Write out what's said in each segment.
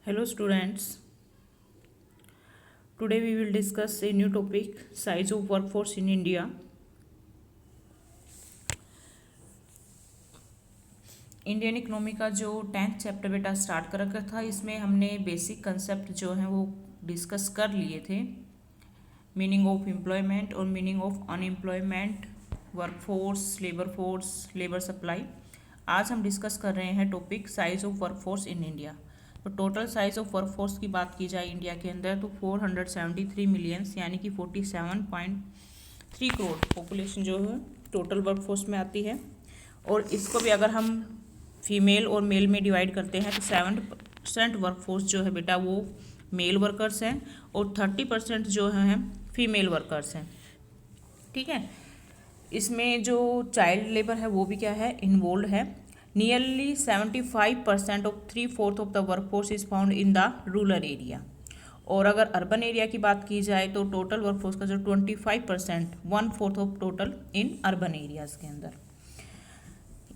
Hello students, today we will discuss a new topic, size of workforce in India. Indian economy का जो 10th chapter बेटा start कर रखा था, इसमें हमने बेसिक कंसेप्ट जो हैं वो डिस्कस कर लिए थे। मीनिंग ऑफ एम्प्लॉयमेंट और meaning of unemployment, workforce, labour supply. आज हम डिस्कस कर रहे हैं topic size of workforce in India. तो टोटल साइज ऑफ वर्कफोर्स की बात की जाए इंडिया के अंदर तो 473 मिलियंस यानी कि 47.3 करोड़ पॉपुलेशन जो है टोटल वर्कफोर्स में आती है। और इसको भी अगर हम फीमेल और मेल में डिवाइड करते हैं तो 7% वर्कफोर्स जो है बेटा वो मेल वर्कर्स हैं और 30% जो हैं फीमेल वर्कर्स हैं। ठीक है, इसमें जो चाइल्ड लेबर है वो भी क्या है, इन्वॉल्व है। Nearly 75% of 3/4 of the workforce is found in the rural area. और अगर अर्बन एरिया की बात की जाए तो टोटल वर्कफोर्स का जो 25%, 1/4 of total in urban areas के अंदर।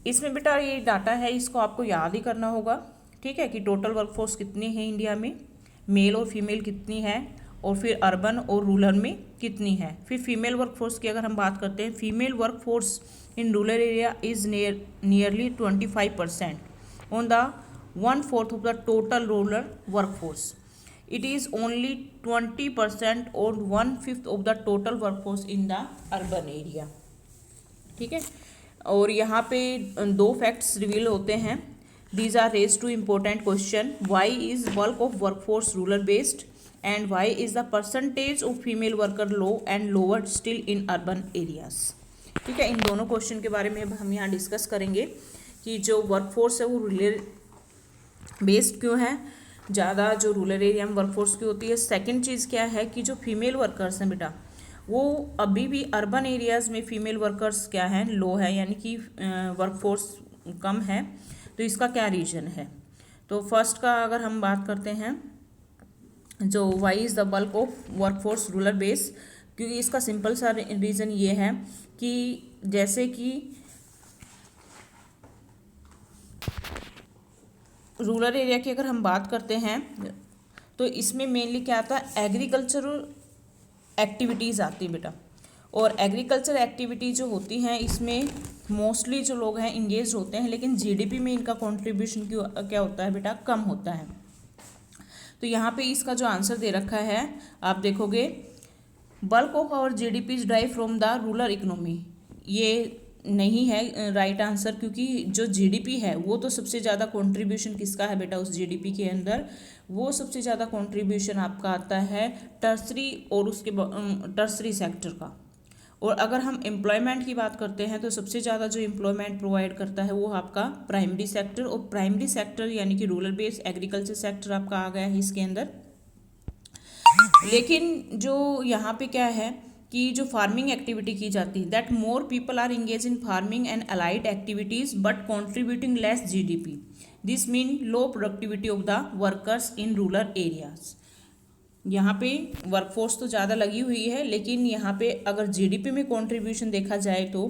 इसमें बेटा ये डाटा है, इसको आपको याद ही करना होगा। ठीक है, कि टोटल वर्कफोर्स कितनी है इंडिया में, मेल और फीमेल कितनी है, और फिर अर्बन और रूरल में कितनी है। फिर फीमेल वर्कफोर्स की अगर हम बात करते हैं, female workforce in rural area is nearly 25% on the 1/4 of the total rural workforce. It is only 20% और 1/5 of the total workforce in the urban area. ठीक है, और यहाँ पे दो फैक्ट्स रिवील होते हैं। These are raise two important question, why is bulk of workforce rural based and why is the percentage of female worker low and lower still in urban areas. ठीक है, इन दोनों क्वेश्चन के बारे में हम यहाँ डिस्कस करेंगे कि जो वर्कफोर्स है वो रूरल बेस्ड क्यों है, ज़्यादा जो रूरल एरिया में वर्कफोर्स की होती है। सेकेंड चीज़ क्या है कि जो फीमेल वर्कर्स हैं बेटा वो अभी भी अर्बन एरियाज़ में फीमेल वर्कर्स क्या हैं, लो है, यानी कि वर्कफोर्स कम है। तो इसका क्या रीज़न है। तो फर्स्ट का अगर हम बात करते हैं, जो why is the bulk of workforce rural base, क्योंकि इसका सिंपल सा रीज़न ये है कि जैसे कि रूरल एरिया की अगर हम बात करते हैं तो इसमें मेनली क्या आता है, एग्रीकल्चरल एक्टिविटीज़ आती है बेटा। और एग्रीकल्चर एक्टिविटी जो होती हैं इसमें मोस्टली जो लोग हैं इंगेज होते हैं, लेकिन जीडीपी में इनका कंट्रीब्यूशन क्या होता है बेटा, कम होता है। तो यहाँ पे इसका जो आंसर दे रखा है आप देखोगे, bulk of our GDP is drive from the rural economy. ये नहीं है राइट आंसर, क्योंकि जो जीडीपी है वो तो सबसे ज़्यादा कंट्रीब्यूशन किसका है बेटा, उस जीडीपी के अंदर वो सबसे ज़्यादा कंट्रीब्यूशन आपका आता है टर्सरी और उसके टर्सरी सेक्टर का। और अगर हम एम्प्लॉयमेंट की बात करते हैं तो सबसे ज़्यादा जो एम्प्लॉयमेंट प्रोवाइड करता है वो आपका प्राइमरी सेक्टर, और प्राइमरी सेक्टर यानी कि रूरल बेस्ड एग्रीकल्चर सेक्टर आपका आ गया है इसके अंदर। लेकिन जो यहाँ पे क्या है कि जो फार्मिंग एक्टिविटी की जाती है, that more people are engage in farming and allied activities but contributing less GDP. This mean low productivity of the workers in rural areas. यहाँ पे वर्कफोर्स तो ज़्यादा लगी हुई है, लेकिन यहाँ पे अगर जीडीपी में कंट्रीब्यूशन देखा जाए तो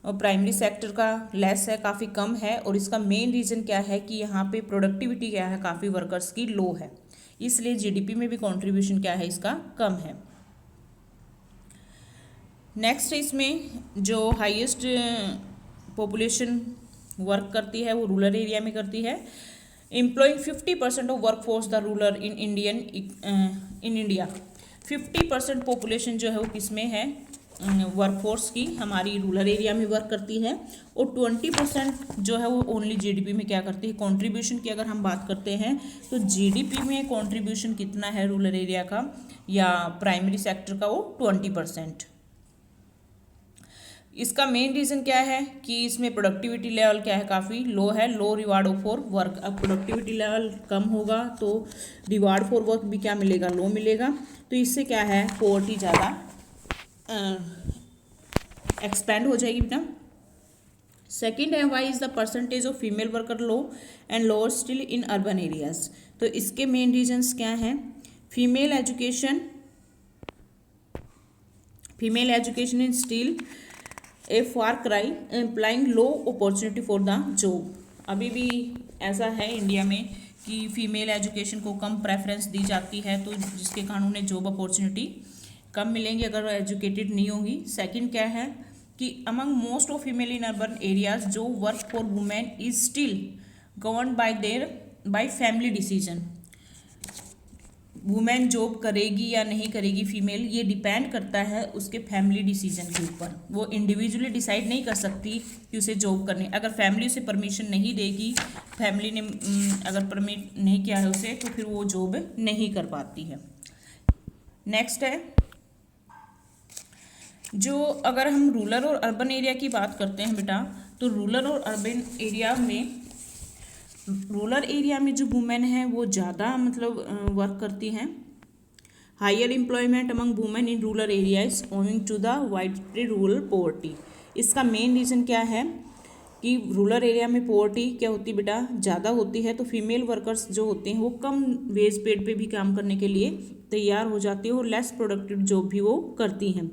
प्राइमरी सेक्टर का लेस है, काफ़ी कम है। और इसका मेन रीज़न क्या है कि यहाँ पे प्रोडक्टिविटी क्या है, काफ़ी वर्कर्स की लो है, इसलिए जीडीपी में भी कंट्रीब्यूशन क्या है इसका कम है। नेक्स्ट इसमें जो हाईएस्ट पॉपुलेशन वर्क करती है वो रूरल एरिया में करती है। Employing 50% of workforce the rural in India. 50% population जो है वो किस में है, वर्कफोर्स की हमारी रूरल एरिया में वर्क करती है। और 20% जो है वो ओनली जीडीपी में क्या करती है, कंट्रीब्यूशन की अगर हम बात करते हैं तो जीडीपी में कंट्रीब्यूशन कितना है रूरल एरिया का या प्राइमरी सेक्टर का, वो 20%। इसका मेन रीज़न क्या है कि इसमें प्रोडक्टिविटी लेवल क्या है, काफ़ी लो है, लो रिवार्ड फॉर वर्क। अब प्रोडक्टिविटी लेवल कम होगा तो रिवार्ड फॉर वर्क भी क्या मिलेगा, लो मिलेगा। तो इससे क्या है, पॉवर्टी ज़्यादा एक्सपेंड हो जाएगी बेटा। सेकेंड है, why is the percentage of female worker low and lower still in urban areas. तो इसके मेन रीजन्स क्या हैं, female education in still a far cry implying low opportunity for the job. अभी भी ऐसा है इंडिया में कि फीमेल एजुकेशन को कम प्रेफरेंस दी जाती है, तो जिसके कारण उन्हें जॉब अपॉर्चुनिटी कम मिलेंगी अगर वो एजुकेटेड नहीं होंगी। सेकंड क्या है कि among most of female in urban areas जो work for women is still govern by family decision. Women job करेगी या नहीं करेगी फीमेल, ये डिपेंड करता है उसके फैमिली डिसीजन के ऊपर। वो इंडिविजुअली डिसाइड नहीं कर सकती कि उसे जॉब करनी। अगर फैमिली उसे परमिशन नहीं देगी, फैमिली ने अगर परमिट नहीं किया है उसे, तो फिर वो जॉब नहीं कर पाती है। नेक्स्ट है जो अगर हम रूरल और अर्बन एरिया की बात करते हैं बेटा, तो रूरल और अर्बन एरिया में, रूरल एरिया में जो वुमेन है वो ज़्यादा मतलब वर्क करती हैं। Higher employment among women in rural areas owing to the wide spread rural poverty. इसका मेन रीज़न क्या है कि रूरल एरिया में पॉवर्टी क्या होती है बेटा, ज़्यादा होती है, तो फीमेल वर्कर्स जो होते हैं वो कम वेज पेड पे भी काम करने के लिए तैयार हो जाती है और लेस प्रोडक्टिव जॉब भी वो करती हैं,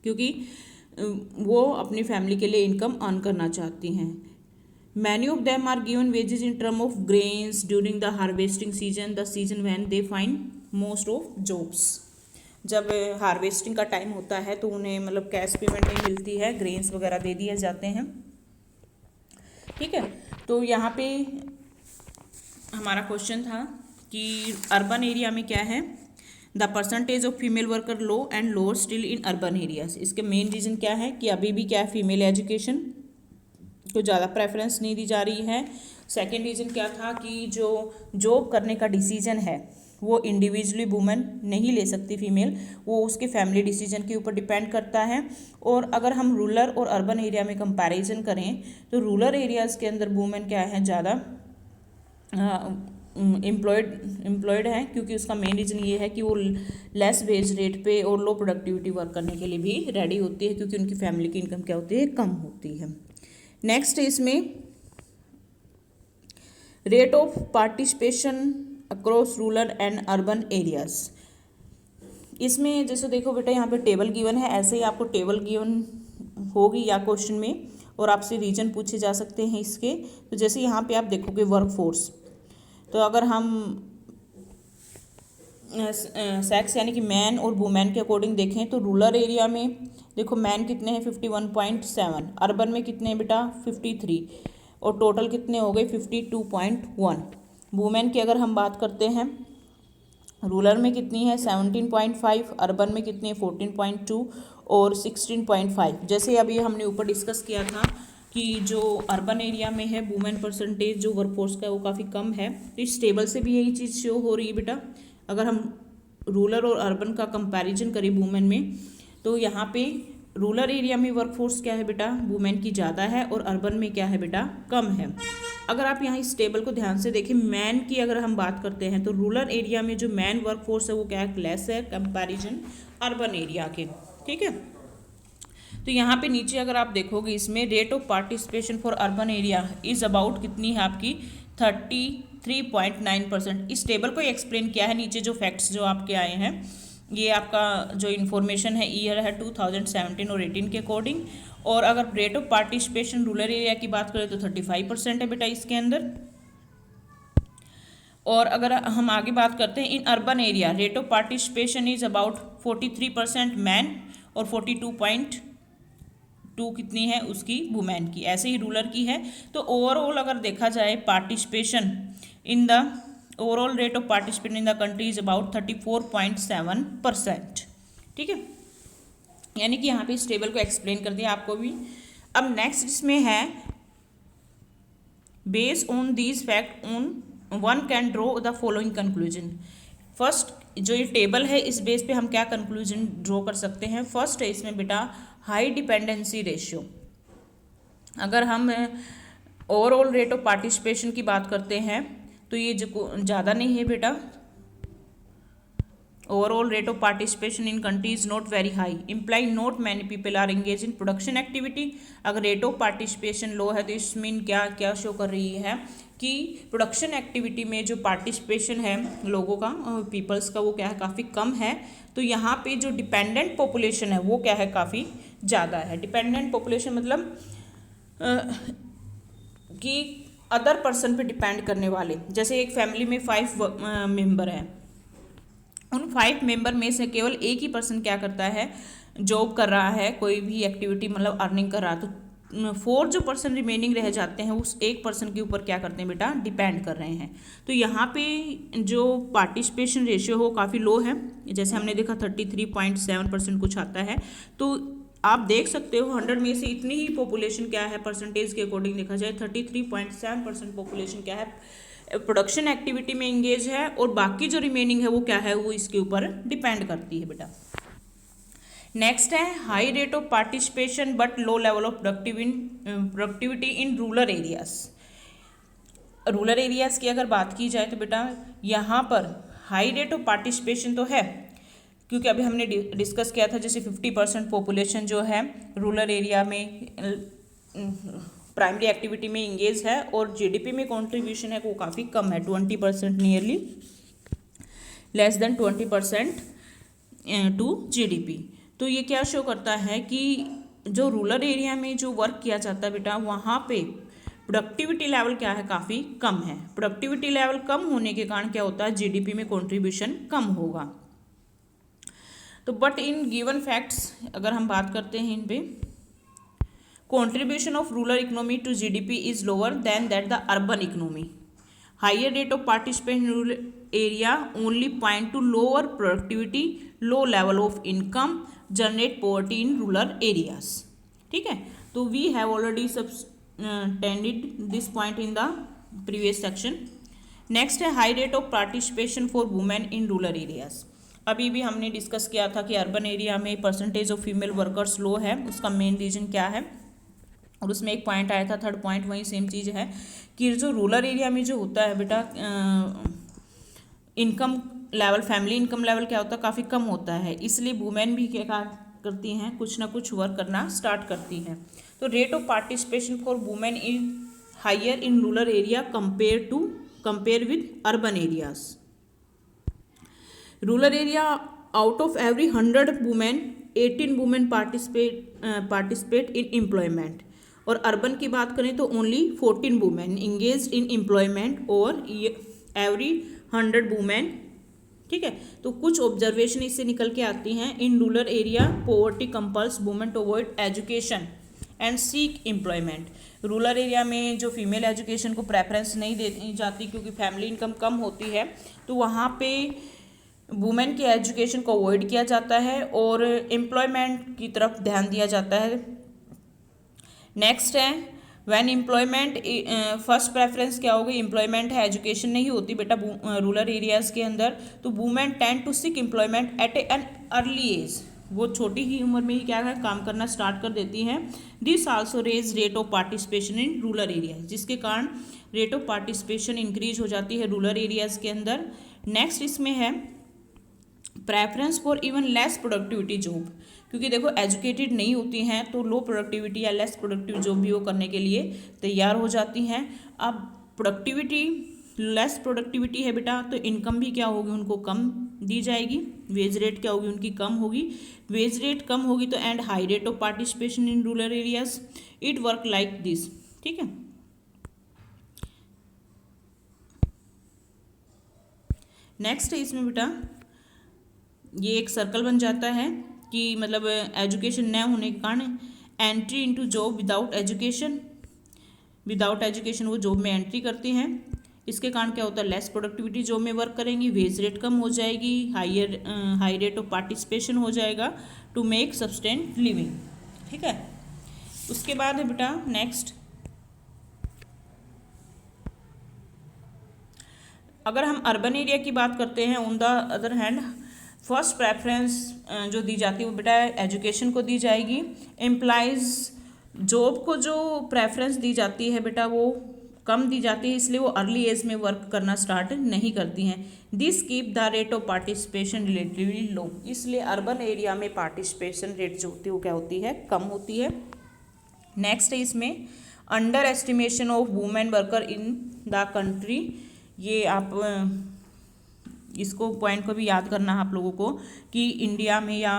क्योंकि वो अपनी फैमिली के लिए इनकम अर्न करना चाहती हैं। Many of them are given wages in term of grains during the harvesting season, the season when they find most of jobs. जब हार्वेस्टिंग का टाइम होता है तो उन्हें मतलब कैश पेमेंट नहीं मिलती है, ग्रेन्स वगैरह दे दिए जाते हैं। ठीक है, तो यहाँ पे हमारा क्वेश्चन था कि अर्बन एरिया में क्या है, the percentage of female worker low and lower still in urban areas. इसके मेन रीज़न क्या है कि अभी भी क्या है, फीमेल एजुकेशन को ज़्यादा प्रेफरेंस नहीं दी जा रही है। सेकेंड रीज़न क्या था कि जो जॉब करने का डिसीजन है वो इंडिविजुअली वुमेन नहीं ले सकती फीमेल, वो उसके फैमिली डिसीजन के ऊपर डिपेंड करता है। और अगर हम रूरल और अर्बन एरिया में कंपैरिजन करें तो रूरल एरियाज़ के अंदर वुमेन क्या है, ज़्यादा एम्प्लॉयड है, क्योंकि उसका मेन रीज़न ये है कि वो लेस वेज रेट पे और लो प्रोडक्टिविटी वर्क करने के लिए भी रेडी होती है, क्योंकि उनकी फैमिली की इनकम क्या होती है, कम होती है। नेक्स्ट इसमें rate of participation across rural and urban areas. इसमें जैसे देखो बेटा, यहाँ पे टेबल गिवन है, ऐसे ही आपको टेबल गिवन होगी या क्वेश्चन में, और आपसे रीजन पूछे जा सकते हैं इसके। तो जैसे यहाँ पे आप देखोगे वर्क फोर्स, तो अगर हम सेक्स यानी कि मैन और वुमेन के अकॉर्डिंग देखें तो रूरल एरिया में देखो मैन कितने हैं 51.7, अर्बन में कितने हैं बेटा 53, और टोटल कितने हो गए 52.1। वुमेन की अगर हम बात करते हैं रूरल में कितनी है 17.5, अर्बन में कितनी है 14.2 और 16.5। जैसे अभी हमने ऊपर डिस्कस किया था कि जो अर्बन एरिया में है वुमेन परसेंटेज जो वर्कफोर्स का वो काफ़ी कम है, तो इस टेबल से भी यही चीज़ शो हो रही है बेटा। अगर हम रूरल और अर्बन का कंपैरिजन करें वुमेन में, तो यहाँ पे रूरल एरिया में वर्कफोर्स क्या है बेटा, वुमेन की ज़्यादा है, और अर्बन में क्या है बेटा, कम है। अगर आप यहाँ इस टेबल को ध्यान से देखें, मैन की अगर हम बात करते हैं तो रूरल एरिया में जो मैन वर्कफोर्स है वो क्या है, लेस है कंपैरिजन अर्बन एरिया के। ठीक है, तो यहाँ पे नीचे अगर आप देखोगे इसमें rate of participation for urban area is about कितनी है आपकी 33.9%। इस टेबल को एक्सप्लेन किया है, नीचे जो फैक्ट्स जो आपके आए हैं ये आपका जो इन्फॉर्मेशन है ईयर है 2017 और 18 के अकॉर्डिंग। और अगर rate of participation rural area की बात करें तो 35% है बेटा इसके अंदर। और अगर हम आगे बात करते हैं in urban area rate of participation is about 43% man और 42.2 कितनी है उसकी वुमेन की, ऐसे ही रूरल की है। तो ओवरऑल अगर देखा जाए participation in the overall rate of participation in the country is about 34.7%। ठीक है, यानी कि यहाँ पे इस टेबल को एक्सप्लेन कर दिया आपको भी। अब नेक्स्ट इसमें है based on these fact on one can draw the following conclusion. First जो ये टेबल है इस बेस पे हम क्या कंक्लूजन ड्रॉ कर सकते हैं। फर्स्ट है इसमें बेटा हाई डिपेंडेंसी रेशियो। अगर हम ओवरऑल रेट ऑफ पार्टिसिपेशन की बात करते हैं तो ये जो ज़्यादा नहीं है बेटा, overall rate of participation in country is not very high, imply not many people are engage in production activity. अगर रेट ऑफ पार्टिसिपेशन लो है तो इसमें क्या क्या शो कर रही है कि प्रोडक्शन एक्टिविटी में जो पार्टिसिपेशन है लोगों का पीपल्स का वो क्या है काफ़ी कम है। तो यहाँ पे जो डिपेंडेंट पॉपुलेशन है वो क्या है काफ़ी ज़्यादा है। डिपेंडेंट पॉपुलेशन मतलब कि अदर पर्सन पे डिपेंड करने वाले, जैसे एक फैमिली में 5 मेंबर हैं, उन 5 मेंबर में से केवल एक ही पर्सन क्या करता है, जॉब कर रहा है, कोई भी एक्टिविटी मतलब अर्निंग कर रहा है, तो 4 जो पर्सन रिमेनिंग रह जाते हैं उस एक पर्सन के ऊपर क्या करते हैं बेटा, डिपेंड कर रहे हैं। तो यहाँ पे जो पार्टिसिपेशन रेशियो हो काफ़ी लो है, जैसे हमने देखा 33.7% कुछ आता है। तो आप देख सकते हो 100 में से इतनी ही पॉपुलेशन क्या है, परसेंटेज के अकॉर्डिंग देखा जाए 33.7% पॉपुलेशन क्या है, प्रोडक्शन एक्टिविटी में इंगेज है, और बाकी जो रिमेनिंग है वो क्या है, वो इसके ऊपर डिपेंड करती है बेटा। नेक्स्ट है high rate of participation but low level of productivity in rural areas. Rural areas की अगर बात की जाए तो बेटा यहाँ पर हाई रेट ऑफ पार्टिसिपेशन तो है, क्योंकि अभी हमने डिस्कस किया था जैसे 50% पॉपुलेशन जो है रूरल एरिया में प्राइमरी एक्टिविटी में इंगेज है, और जीडीपी में कंट्रीब्यूशन है वो काफ़ी कम है, 20%, nearly less than 20% to GDP. तो ये क्या शो करता है कि जो रूरल एरिया में जो वर्क किया जाता है बेटा, वहाँ पे प्रोडक्टिविटी लेवल क्या है, काफ़ी कम है। प्रोडक्टिविटी लेवल कम होने के कारण क्या होता है, जीडीपी में कंट्रीब्यूशन कम होगा। तो बट इन गिवन फैक्ट्स अगर हम बात करते हैं इन पे, contribution of rural economy to GDP is lower than that the urban economy. Higher rate of participation in rural area only point to lower productivity, low level of income, generate poverty in rural areas. ठीक है, तो we have already subtended this point in the previous section. Next है high rate of participation for women in rural areas. अभी भी हमने discuss किया था कि अर्बन एरिया में परसेंटेज ऑफ फीमेल वर्कर्स लो है, उसका मेन रीजन क्या है, और उसमें एक पॉइंट आया था, थर्ड पॉइंट वही सेम चीज़ है कि जो रूरल एरिया में जो होता है बेटा, income level, family income level क्या होता है, काफ़ी कम होता है, इसलिए वुमेन भी क्या करती हैं, कुछ ना कुछ वर्क करना स्टार्ट करती हैं। तो rate of participation for women in higher in rural area compare with urban areas. Rural area out of every 100 women 18 women participate in employment, और अर्बन की बात करें तो only 14 women engage in employment और every 100 women. ठीक है, तो कुछ ऑब्जर्वेशन इससे निकल के आती हैं। In rural area poverty compels women to avoid education and seek employment. Rural area में जो फीमेल एजुकेशन को प्रेफरेंस नहीं दी जाती क्योंकि फैमिली इनकम कम होती है, तो वहाँ पे वुमेन की एजुकेशन को अवॉइड किया जाता है और एम्प्लॉयमेंट की तरफ ध्यान दिया जाता है। नेक्स्ट है व्हेन एम्प्लॉयमेंट, फर्स्ट प्रेफरेंस क्या होगी, एम्प्लॉयमेंट है, एजुकेशन नहीं होती बेटा रूरल एरियाज़ के अंदर, तो women tend to seek employment at an early age, वो छोटी ही उम्र में ही क्या है, काम करना स्टार्ट कर देती हैं। This also raise rate of participation in rural areas, जिसके कारण रेट ऑफ पार्टिसिपेशन इंक्रीज हो जाती है रूरल एरियाज़ के अंदर। नेक्स्ट इसमें है preference for even less productivity job, क्योंकि देखो एजुकेटेड नहीं होती हैं तो लो प्रोडक्टिविटी या लेस प्रोडक्टिव जॉब भी वो करने के लिए तैयार हो जाती हैं। अब प्रोडक्टिविटी लेस प्रोडक्टिविटी है बेटा, तो इनकम भी क्या होगी, उनको कम दी जाएगी, वेज रेट क्या होगी, उनकी कम होगी, वेज रेट कम होगी तो and high rate of participation in rural areas, it work like this. ठीक है, नेक्स्ट है इसमें बेटा ये एक सर्कल बन जाता है कि मतलब एजुकेशन न होने के कारण entry into job without education वो जॉब में एंट्री करती हैं, इसके कारण क्या होता है, लेस प्रोडक्टिविटी जॉब में वर्क करेंगी, वेज रेट कम हो जाएगी, हाई रेट ऑफ पार्टिसिपेशन हो जाएगा टू मेक सस्टेन लिविंग। ठीक है, उसके बाद है बेटा नेक्स्ट, अगर हम अर्बन एरिया की बात करते हैं, on the other hand first preference जो दी जाती है वो बेटा एजुकेशन को दी जाएगी। एम्प्लॉइज जॉब को जो प्रेफरेंस दी जाती है बेटा वो कम दी जाती है, इसलिए वो अर्ली एज में वर्क करना स्टार्ट नहीं करती हैं। This keep the rate of participation relatively low, इसलिए अर्बन एरिया में पार्टिसिपेशन रेट जो होती है वो क्या होती है, कम होती है। नेक्स्ट है इसमें under estimation of women worker in the country, ये आप इसको पॉइंट को भी याद करना है आप लोगों को कि इंडिया में या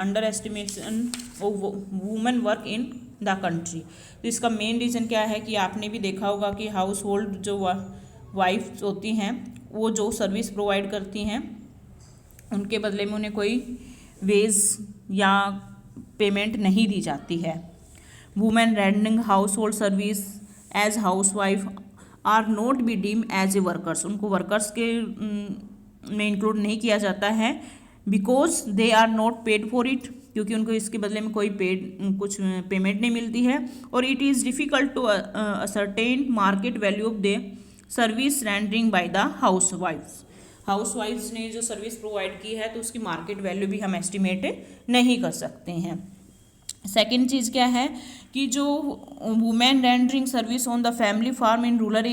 under estimation of women work in the country. तो इसका मेन रीज़न क्या है कि आपने भी देखा होगा कि हाउस होल्ड जो वाइफ होती हैं वो जो सर्विस प्रोवाइड करती हैं उनके बदले में उन्हें कोई वेज या पेमेंट नहीं दी जाती है। Women rendering household service as housewife are not be deem as a workers, उनको वर्कर्स के में इंक्लूड नहीं किया जाता है because they are not paid for it, क्योंकि उनको इसके बदले में कोई कुछ पेमेंट नहीं मिलती है। और it is difficult to ascertain market value of the service rendering by the हाउस वाइफ्स ने जो सर्विस प्रोवाइड की है तो उसकी मार्केट वैल्यू भी हम एस्टिमेट नहीं कर सकते हैं। सेकेंड चीज़ क्या है कि जो women rendering service on the family farm in rural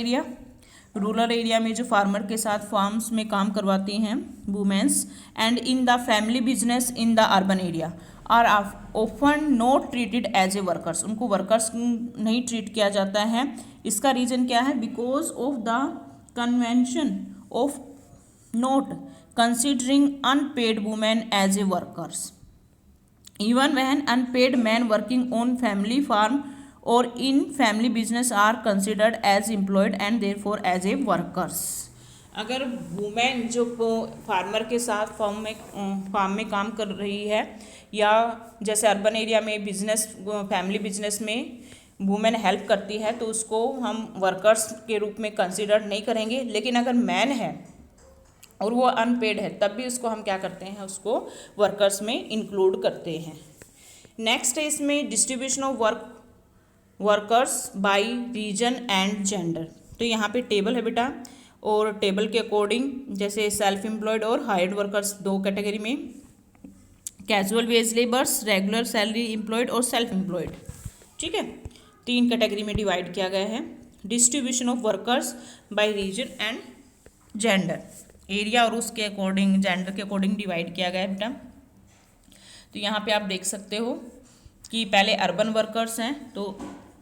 area में जो फार्मर के साथ फार्म्स में काम करवाती हैं womens and in the family business in the urban area are often not treated as a workers, उनको वर्कर्स नहीं ट्रीट किया जाता है। इसका रीज़न क्या है? Because of the convention of not considering unpaid women as a workers even when unpaid men working on family farm or in family business are considered as employed and therefore as a workers। अगर women जो farmer के साथ farm में काम कर रही है या जैसे अर्बन एरिया में फैमिली बिजनेस में वुमेन हेल्प करती है तो उसको हम वर्कर्स के रूप में कंसिडर नहीं करेंगे। लेकिन अगर मैन है और वो अनपेड है तब भी उसको हम क्या करते हैं, उसको वर्कर्स में इंक्लूड करते हैं। नेक्स्ट है इसमें distribution of workers by region and gender. तो यहाँ पे टेबल है बेटा, और टेबल के अकॉर्डिंग जैसे सेल्फ एम्प्लॉयड और हायर्ड वर्कर्स दो कैटेगरी में, casual wage labours, regular salary employed और सेल्फ एम्प्लॉयड, ठीक है, 3 कैटेगरी में डिवाइड किया गया है। Distribution of workers by region and gender, area और उसके अकॉर्डिंग जेंडर के अकॉर्डिंग डिवाइड किया गया है बेटा। तो यहाँ पे आप देख सकते हो कि पहले अर्बन वर्कर्स हैं तो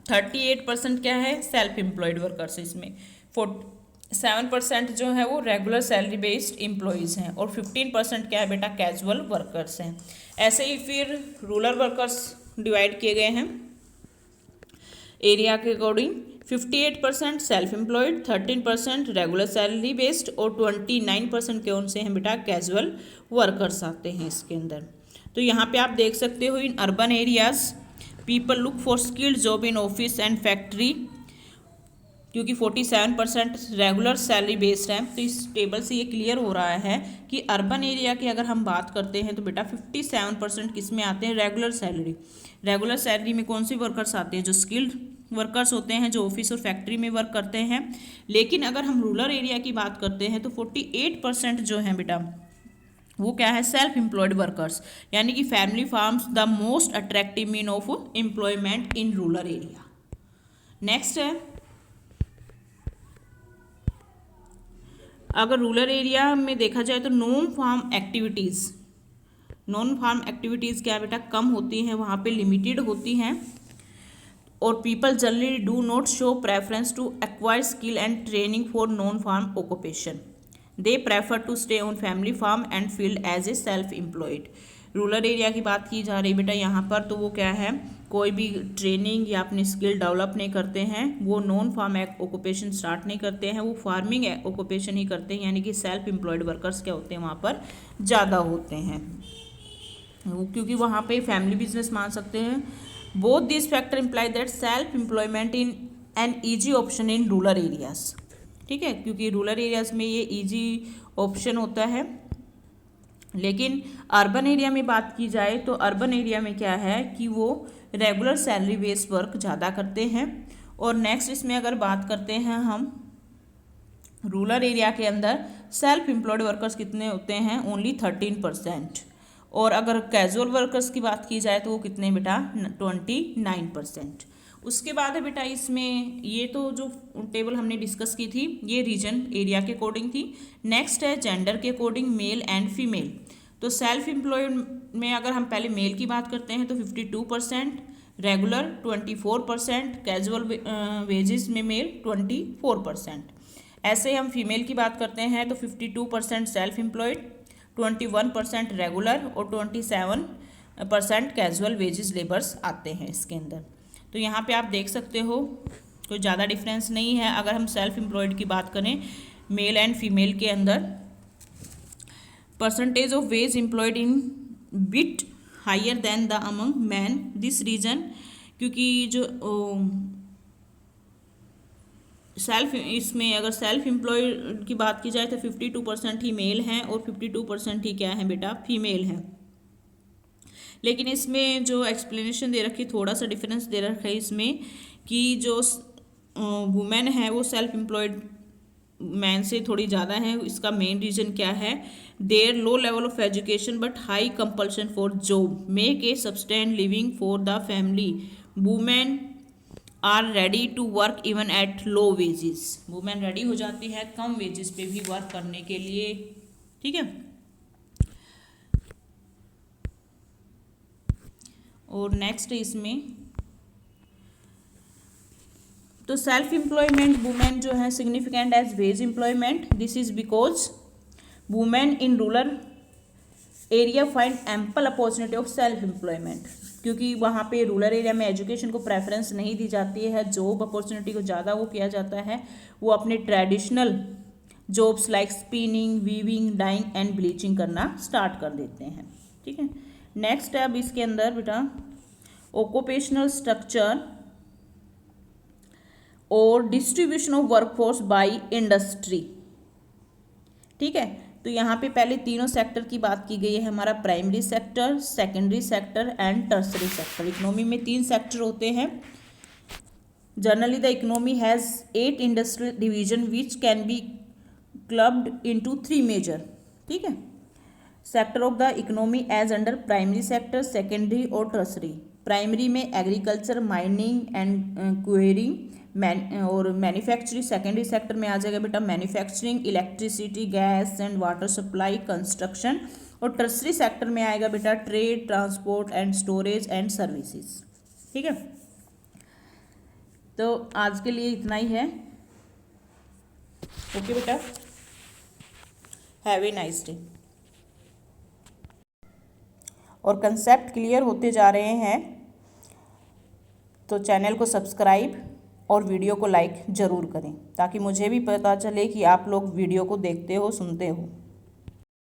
38% क्या है, सेल्फ एम्प्लॉयड वर्कर्स, इसमें 7% जो है वो रेगुलर सैलरी बेस्ड एम्प्लॉयज़ हैं और 15% क्या है बेटा, कैजुअल वर्कर्स हैं। ऐसे ही फिर रूरल वर्कर्स डिवाइड किए गए हैं एरिया के according, 58% self employed, 13% regular salary based और 29% कौन से हैं बेटा, कैजुअल वर्कर्स आते हैं इसके अंदर। तो यहाँ पे आप देख सकते हो इन urban areas people look for skilled job in office and factory, क्योंकि 47% रेगुलर सैलरी बेस्ड है। तो इस टेबल से ये क्लियर हो रहा है कि अर्बन एरिया की अगर हम बात करते हैं तो बेटा 57% किस में आते हैं, रेगुलर सैलरी में कौन से वर्कर्स आते हैं, जो स्किल्ड वर्कर्स होते हैं जो ऑफिस और फैक्ट्री में वर्क करते हैं। लेकिन अगर हम रूरल एरिया की बात करते हैं तो 48% जो है बेटा वो क्या है, सेल्फ एम्प्लॉयड वर्कर्स, यानी कि family farms the most attractive mean of employment in rural area. Next है, अगर रूरल एरिया में देखा जाए तो नॉन फार्म एक्टिविटीज़ क्या बेटा, कम होती हैं, वहाँ पे लिमिटेड होती हैं। और people generally do not show preference to acquire skill and training for non farm occupation, they prefer to stay on family farm and field as a self employed. Rural area की बात की जा रही बेटा यहाँ पर, तो वो क्या है, कोई भी ट्रेनिंग या अपनी स्किल डेवलप नहीं करते हैं, वो नॉन फार्म ऑक्यूपेशन स्टार्ट नहीं करते हैं, वो फार्मिंग ऑक्यूपेशन ही करते हैं, यानी कि सेल्फ एम्प्लॉयड वर्कर्स क्या होते हैं वहाँ पर ज़्यादा होते हैं, क्योंकि वहाँ पे फैमिली बिजनेस मान सकते हैं। Both this factor imply that self employment in an easy option in rural areas, ठीक है, क्योंकि रूरल एरियाज में ये ईजी ऑप्शन होता है। लेकिन अर्बन एरिया में बात की जाए तो अर्बन एरिया में क्या है कि वो रेगुलर सैलरी बेस्ड वर्क ज़्यादा करते हैं। और नेक्स्ट इसमें अगर बात करते हैं हम रूरल एरिया के अंदर सेल्फ एम्प्लॉयड वर्कर्स कितने होते हैं, ओनली 13%। और अगर कैजुअल वर्कर्स की बात की जाए तो वो कितने बेटा, 29%। उसके बाद है बेटा इसमें, ये तो जो टेबल हमने डिस्कस की थी ये रीजन एरिया के अकॉर्डिंग थी। नेक्स्ट है जेंडर के अकॉर्डिंग मेल एंड फीमेल। तो सेल्फ एम्प्लॉयड में अगर हम पहले मेल की बात करते हैं तो 52%, रेगुलर 24%, कैजुअल वेजेस में मेल 24%। ऐसे हम फीमेल की बात करते हैं तो 52% सेल्फ एम्प्लॉयड, 21% रेगुलर और 27% कैजुअल वेजेस लेबर्स आते हैं इसके अंदर। तो यहाँ पे आप देख सकते हो कोई ज़्यादा डिफरेंस नहीं है। अगर हम सेल्फ एम्प्लॉयड की बात करें मेल एंड फीमेल के अंदर, percentage of wage employed in bit higher than the among man. This reason, क्योंकि जो इसमें अगर सेल्फ एम्प्लॉयड की बात की जाए तो 52% ही मेल हैं और 52% ही क्या है बेटा, फीमेल हैं। लेकिन इसमें जो एक्सप्लेनेशन दे रखी, थोड़ा सा डिफरेंस दे रखा है इसमें कि जो वुमेन है वो सेल्फ एम्प्लॉयड मैन से थोड़ी ज़्यादा है। इसका मेन रीज़न क्या है, there low level of education but high compulsion for job make a substant living for the family. Women are ready to work even at low wages. Women ready हो जाती है कम वेजेस पे भी work करने के लिए, ठीक है। और नेक्स्ट इसमें तो सेल्फ एम्प्लॉयमेंट वुमेन जो है significant as wage employment. This is because women in rural area find ample opportunity of self employment, क्योंकि वहाँ पे रूरल एरिया में एजुकेशन को प्रेफरेंस नहीं दी जाती है, जॉब अपॉर्चुनिटी को ज़्यादा वो किया जाता है। वो अपने traditional jobs like spinning, weaving, dyeing and bleaching करना स्टार्ट कर देते हैं, ठीक है। नेक्स्ट है अब इसके अंदर बेटा ऑक्यूपेशनल स्ट्रक्चर और distribution of workforce by industry, ठीक है। तो यहाँ पे पहले तीनों सेक्टर की बात की गई है, हमारा primary sector, secondary sector and tertiary sector. Economy में 3 सेक्टर होते हैं। Generally the economy has 8 industrial division which can be clubbed into 3 major, ठीक है, sector of the economy as under primary sector, secondary और टर्सरी। प्राइमरी में agriculture, mining and quarrying और manufacturing. Secondary sector में आ जाएगा बेटा manufacturing, electricity, gas and water supply, construction. और टर्सरी सेक्टर में आएगा बेटा trade, transport and storage and services, ठीक है। तो आज के लिए इतना ही है। ओके बेटा, हैव ए नाइस डे। और कंसेप्ट क्लियर होते जा रहे हैं तो चैनल को सब्सक्राइब और वीडियो को लाइक ज़रूर करें, ताकि मुझे भी पता चले कि आप लोग वीडियो को देखते हो, सुनते हो।